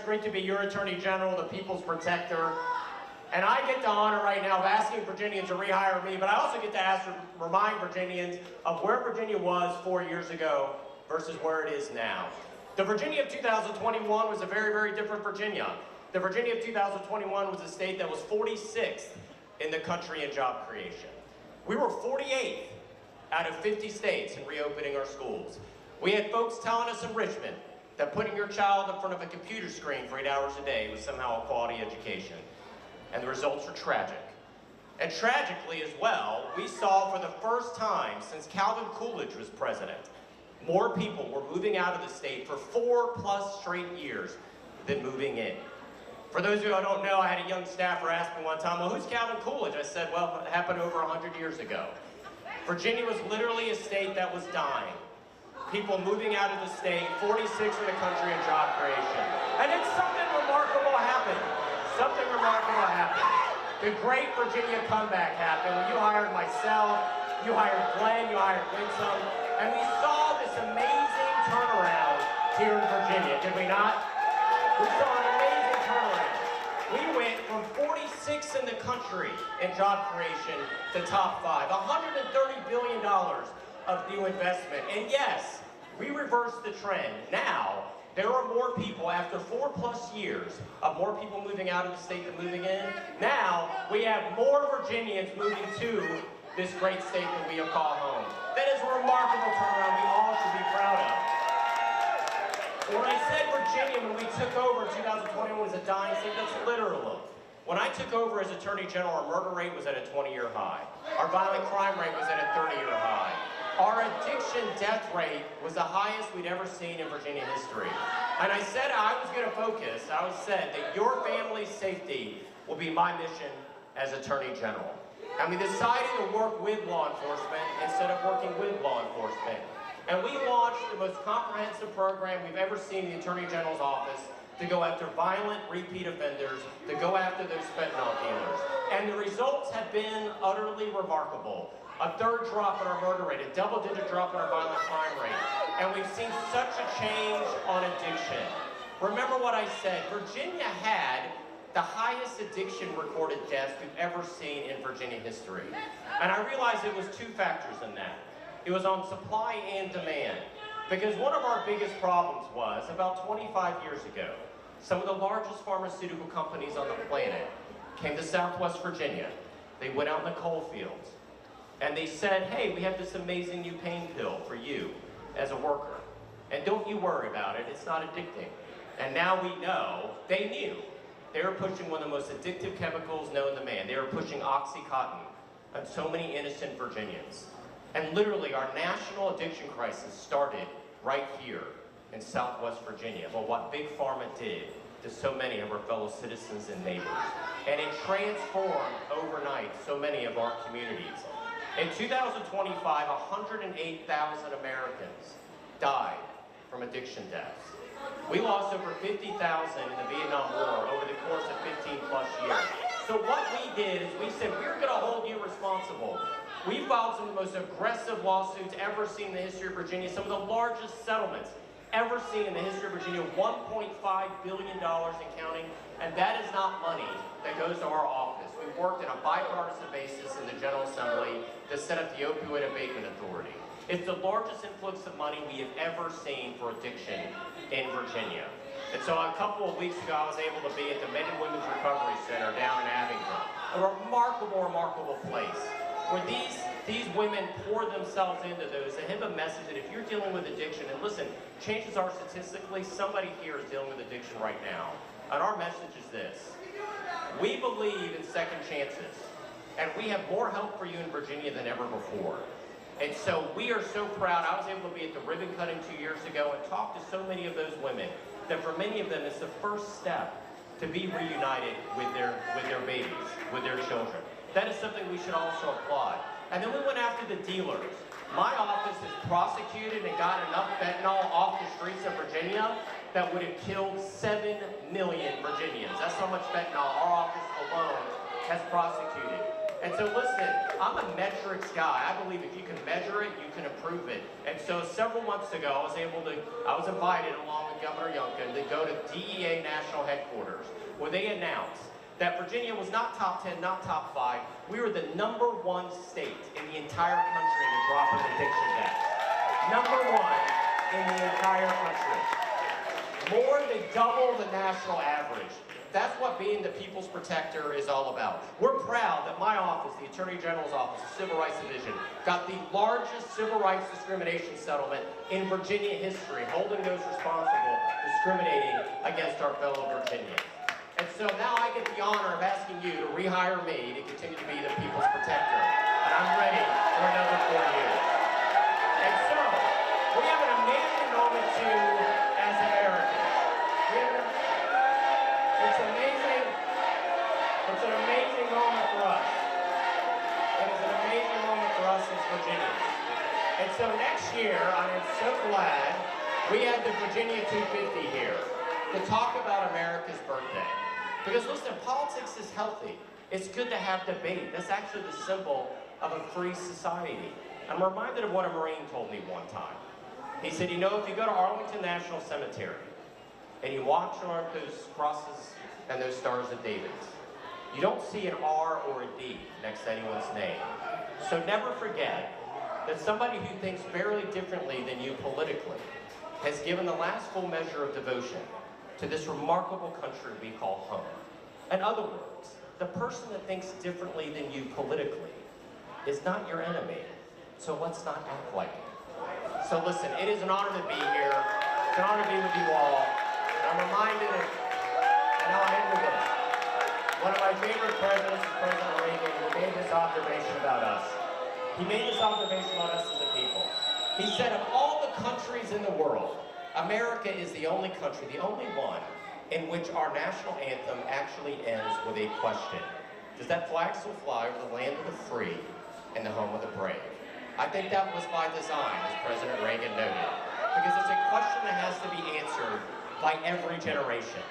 great to be your Attorney General, the people's protector. And I get the honor right now of asking Virginians to rehire me, but I also get to remind Virginians of where Virginia was 4 years ago versus where it is now. The Virginia of 2021 was a very, very different Virginia. The Virginia of 2021 was a state that was 46th in the country in job creation. We were 48th out of 50 states in reopening our schools. We had folks telling us in Richmond that putting your child in front of a computer screen for 8 hours a day was somehow a quality education. And the results are tragic. And tragically as well, we saw for the first time since Calvin Coolidge was president, more people were moving out of the state for 4+ straight years than moving in. For those of you who don't know, I had a young staffer ask me one time, well, who's Calvin Coolidge? I said, well, it happened over 100 years ago. Virginia was literally a state that was dying. People moving out of the state, 46 in the country in job creation. And then something remarkable happened. Something remarkable happened. The great Virginia comeback happened when you hired myself, you hired Glenn, you hired Winsome, and we saw this amazing turnaround here in Virginia, did we not? We saw an amazing turnaround. We went from 46 in the country in job creation to top 5, $130 billion of new investment. And yes, we reversed the trend. Now, there are more people, after 4+ years of more people moving out of the state than moving in, now we have more Virginians moving to this great state that we have called home. That is a remarkable turnaround we all should be proud of. When I said Virginia, when we took over in 2021 was a dying state, that's literal. When I took over as Attorney General, our murder rate was at a 20-year high. Our violent crime rate was at a 30-year high. Our addiction death rate was the highest we'd ever seen in Virginia history. And I said I was going to focus, I said that your family's safety will be my mission as Attorney General. And we decided to work with law enforcement instead of working with law enforcement. And we launched the most comprehensive program we've ever seen in the Attorney General's office to go after violent repeat offenders, to go after those fentanyl dealers. And the results have been utterly remarkable. A 3rd drop in our murder rate, a double-digit drop in our violent crime rate. And we've seen such a change on addiction. Remember what I said, Virginia had the highest addiction recorded deaths we've ever seen in Virginia history. And I realized it was 2 factors in that. It was on supply and demand. Because one of our biggest problems was, about 25 years ago, some of the largest pharmaceutical companies on the planet came to Southwest Virginia. They went out in the coal fields. And they said, hey, we have this amazing new pain pill for you as a worker. And don't you worry about it, it's not addicting. And now we know, they knew. They were pushing one of the most addictive chemicals known to man. They were pushing Oxycontin on so many innocent Virginians. And literally, our national addiction crisis started right here in Southwest Virginia. But what Big Pharma did to so many of our fellow citizens and neighbors. And it transformed overnight so many of our communities. In 2025, 108,000 Americans died from addiction deaths. We lost over 50,000 in the Vietnam War over the course of 15+ years. So what we did is we said, we're going to hold you responsible. We filed some of the most aggressive lawsuits ever seen in the history of Virginia, some of the largest settlements ever seen in the history of Virginia, $1.5 billion and counting, and that is not money that goes to our office. We worked on a bipartisan basis in the General Assembly to set up the Opioid Abatement Authority. It's the largest influx of money we have ever seen for addiction in Virginia. And so a couple of weeks ago, I was able to be at the Men and Women's Recovery Center down in Abingdon, a remarkable, remarkable place where these women pour themselves into those. They have a message that if you're dealing with addiction, and listen, chances are statistically, somebody here is dealing with addiction right now. And our message is this. We believe in second chances, and we have more help for you in Virginia than ever before. And so we are so proud. I was able to be at the ribbon cutting 2 years ago and talk to so many of those women that for many of them it's the first step to be reunited with their babies, with their children. That is something we should also applaud. And then we went after the dealers. My office has prosecuted and got enough fentanyl off the streets of Virginia that would have killed 7 million Virginians. That's how much fentanyl our office alone has prosecuted. And so listen, I'm a metrics guy. I believe if you can measure it, you can improve it. And so several months ago, I was invited along with Governor Youngkin to go to DEA National Headquarters, where they announced that Virginia was not top 10, not top 5. We were the #1 state in the entire country to drop an addiction death. #1 in the entire country. More than double the national average. That's what being the People's Protector is all about. We're proud that my office, the Attorney General's Office, the Civil Rights Division, got the largest civil rights discrimination settlement in Virginia history, holding those responsible discriminating against our fellow Virginians. And so now I get the honor of asking you to rehire me to continue to be the People's Protector. And I'm ready for another 4 years. And so, we have an amazing moment too as Americans. It's an amazing moment for us. It is an amazing moment for us as Virginians. And so next year, I am so glad we had the Virginia 250 here to talk about America's birthday. Because listen, politics is healthy. It's good to have debate. That's actually the symbol of a free society. I'm reminded of what a Marine told me one time. He said, you know, if you go to Arlington National Cemetery and you watch those crosses and those Stars of David, you don't see an R or a D next to anyone's name. So never forget that somebody who thinks very differently than you politically has given the last full measure of devotion to this remarkable country we call home. In other words, the person that thinks differently than you politically is not your enemy. So let's not act like it. So listen, it is an honor to be here. It's an honor to be with you all. And I'm reminded of, and I'll end with this. One of my favorite presidents is President Reagan, who made this observation about us. He made this observation about us as a people. He said, of all the countries in the world, America is the only country, the only one, in which our national anthem actually ends with a question. Does that flag still fly over the land of the free and the home of the brave? I think that was by design, as President Reagan noted, because it's a question that has to be answered by every generation.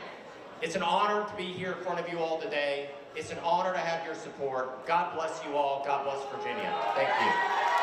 It's an honor to be here in front of you all today. It's an honor to have your support. God bless you all. God bless Virginia. Thank you.